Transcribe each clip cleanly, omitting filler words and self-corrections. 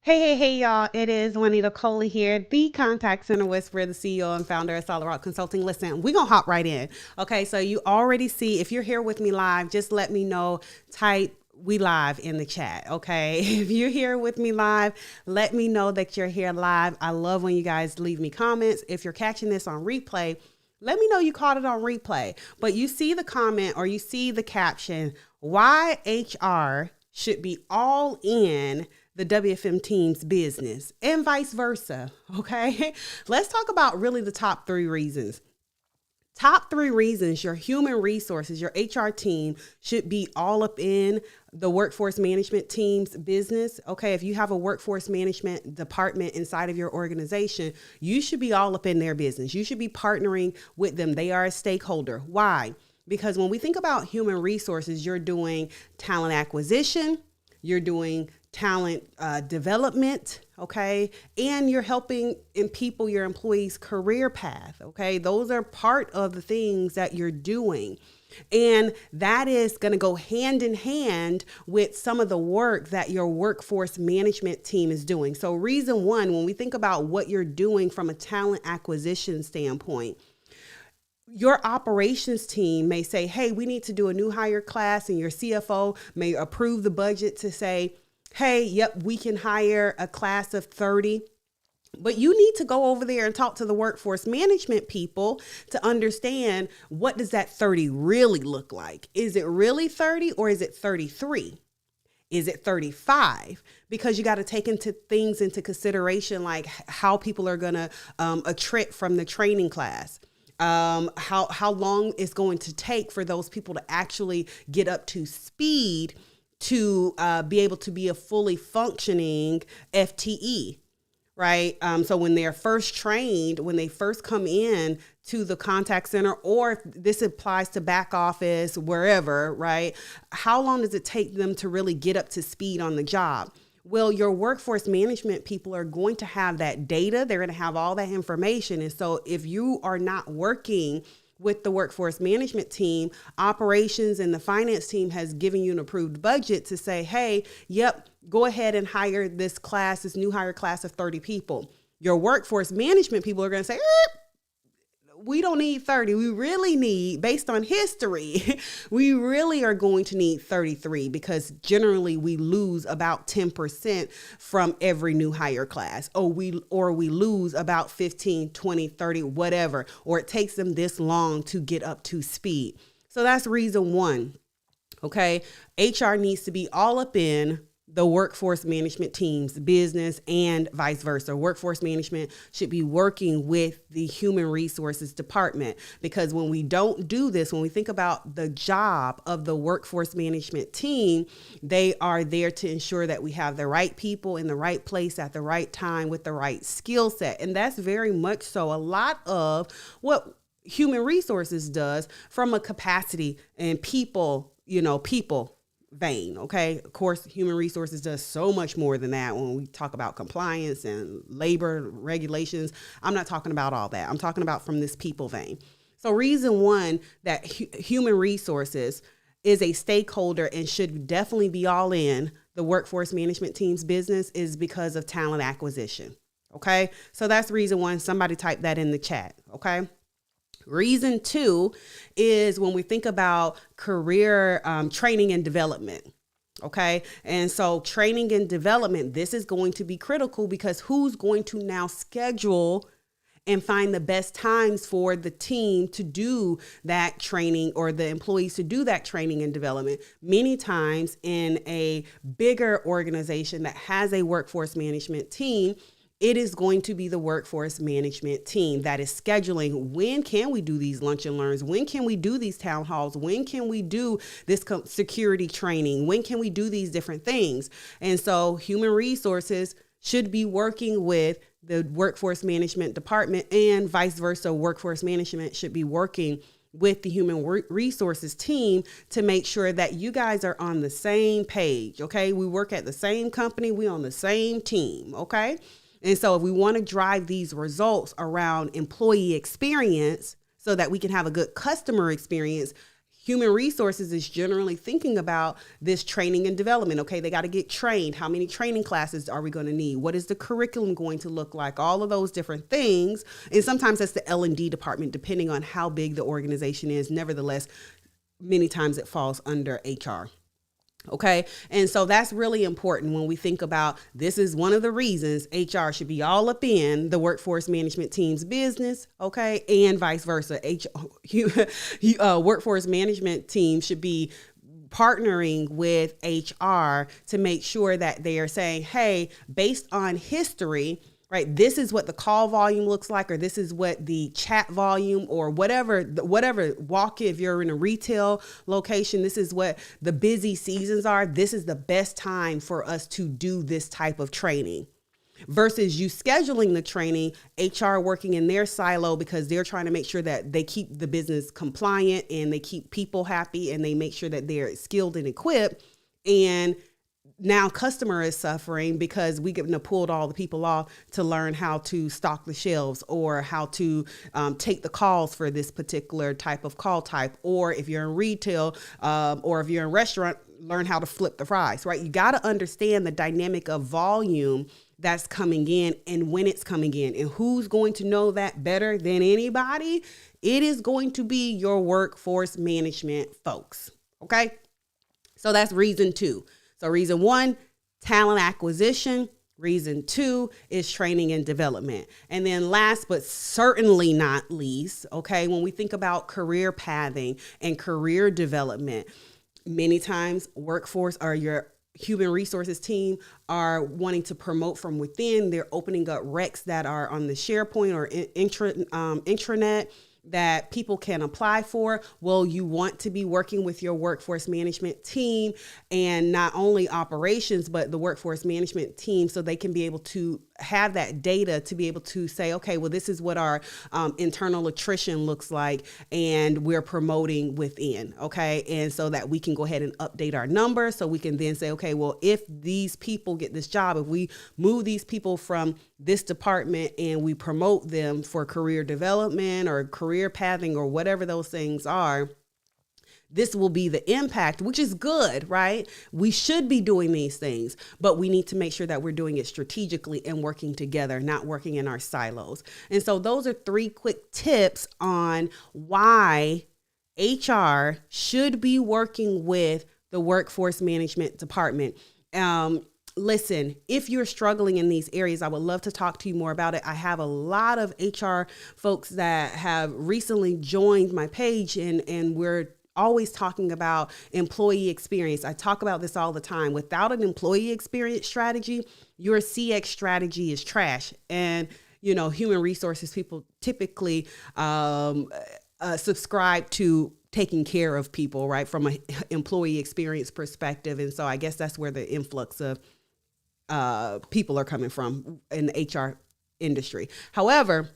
Hey, y'all. It is Juanita Coley here, the contact center whisperer, the CEO and founder of Solid Rock Consulting. Listen, we're going to hop right in. Okay, so you already see, if you're here with me live, just let me know, type we live in the chat, okay? If you're here with me live, let me know that you're here live. I love when you guys leave me comments. If you're catching this on replay, let me know you caught it on replay. But you see the comment or you see the caption, why HR should be all in the WFM team's business and vice versa. Okay. Let's talk about really the top three reasons. Top three reasons your human resources, your HR team should be all up in the workforce management team's business. Okay. If you have a workforce management department inside of your organization, you should be all up in their business. You should be partnering with them. They are a stakeholder. Why? Because when we think about human resources, you're doing talent acquisition, you're doing talent development, okay? And you're helping in people, your employees' career path, okay? Those are part of the things that you're doing. And that is going to go hand in hand with some of the work that your workforce management team is doing. So reason one, when we think about what you're doing from a talent acquisition standpoint, your operations team may say, hey, we need to do a new hire class, and your CFO may approve the budget to say, hey, yep, we can hire a class of 30. But you need to go over there and talk to the workforce management people to understand, what does that 30 really look like? Is it really 30 or is it 33? Is it 35? Because you got to take things into consideration, like how people are going to attrit from the training class. How long it's going to take for those people to actually get up to speed to be able to be a fully functioning FTE, right? So when they're first trained, when they first come in to the contact center, or if this applies to back office, wherever, right? How long does it take them to really get up to speed on the job? Well, your workforce management people are going to have that data. They're going to have all that information. And so if you are not working with the workforce management team, operations and the finance team has given you an approved budget to say, hey, yep, go ahead and hire this class, this new hire class of 30 people. Your workforce management people are going to say, we don't need 30. We really need, based on history, we really are going to need 33, because generally we lose about 10% from every new hire class, or we lose about 15, 20, 30, whatever, or it takes them this long to get up to speed. So that's reason one. Okay. HR needs to be all up in the workforce management team's business and vice versa. Workforce management should be working with the human resources department, because when we don't do this, when we think about the job of the workforce management team, they are there to ensure that we have the right people in the right place at the right time with the right skill set. And that's very much so a lot of what human resources does from a capacity and people vein. Okay. Of course, human resources does so much more than that. When we talk about compliance and labor regulations, I'm not talking about all that. I'm talking about from this people vein. So reason one that human resources is a stakeholder and should definitely be all in the workforce management team's business is because of talent acquisition. Okay. So that's reason one. Somebody type that in the chat. Okay. Reason two is when we think about career training and development. Okay. And so training and development, this is going to be critical, because who's going to now schedule and find the best times for the team to do that training, or the employees to do that training and development? Many times in a bigger organization that has a workforce management team, it is going to be the workforce management team that is scheduling, when can we do these lunch and learns? When can we do these town halls? When can we do this security training? When can we do these different things? And so human resources should be working with the workforce management department, and vice versa. Workforce management should be working with the human resources team to make sure that you guys are on the same page. Okay. We work at the same company. We on the same team. Okay. And so if we want to drive these results around employee experience so that we can have a good customer experience, Human resources is generally thinking about this training and development. Okay, they got to get trained. How many training classes are we going to need? What is the curriculum going to look like? All of those different things. And sometimes that's the L&D department, depending on how big the organization is. Nevertheless, many times it falls under HR. Okay. And so that's really important when we think about this is one of the reasons HR should be all up in the workforce management team's business. Okay. And vice versa. Workforce management team should be partnering with HR to make sure that they are saying, hey, based on history, right, this is what the call volume looks like, or this is what the chat volume, or whatever walk, if you're in a retail location, this is what the busy seasons are. This is the best time for us to do this type of training. Versus you scheduling the training, HR working in their silo because they're trying to make sure that they keep the business compliant and they keep people happy and they make sure that they're skilled and equipped. And now customer is suffering because we get pulled all the people off to learn how to stock the shelves or how to take the calls for this particular type of call type. Or if you're in retail or if you're in restaurant, learn how to flip the fries, right? You got to understand the dynamic of volume that's coming in and when it's coming in, and who's going to know that better than anybody? It is going to be your workforce management folks. Okay. So that's reason 2. So reason 1, talent acquisition. Reason 2 is training and development. And then last, but certainly not least, okay, when we think about career pathing and career development, many times workforce or your human resources team are wanting to promote from within. They're opening up recs that are on the SharePoint or intranet that people can apply for. Well, you want to be working with your workforce management team and not only operations, but the workforce management team, so they can be able to have that data to be able to say, okay, well, this is what our internal attrition looks like, and we're promoting within. Okay. And so that we can go ahead and update our numbers, so we can then say, okay, well, if these people get this job, if we move these people from this department and we promote them for career development or career pathing or whatever those things are, this will be the impact, which is good, right? We should be doing these things, but we need to make sure that we're doing it strategically and working together, not working in our silos. And so those are 3 quick tips on why HR should be working with the workforce management department. Listen, if you're struggling in these areas, I would love to talk to you more about it. I have a lot of HR folks that have recently joined my page, and we're always talking about employee experience. I talk about this all the time. Without an employee experience strategy, your CX strategy is trash. And, human resources people typically subscribe to taking care of people, right, from an employee experience perspective. And so I guess that's where the influx of people are coming from in the HR industry. However,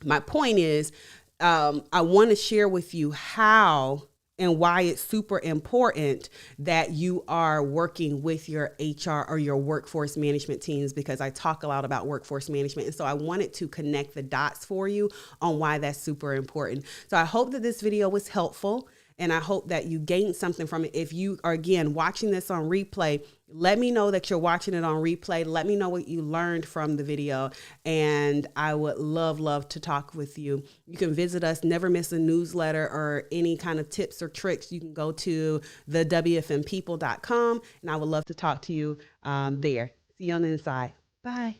my point is, I want to share with you how and why it's super important that you are working with your HR or your workforce management teams, because I talk a lot about workforce management. And so I wanted to connect the dots for you on why that's super important. So I hope that this video was helpful, and I hope that you gained something from it. If you are, again, watching this on replay, let me know that you're watching it on replay. Let me know what you learned from the video, and I would love to talk with you. You can visit us, never miss a newsletter or any kind of tips or tricks. You can go to thewfmpeople.com, and I would love to talk to you there. See you on the inside. Bye.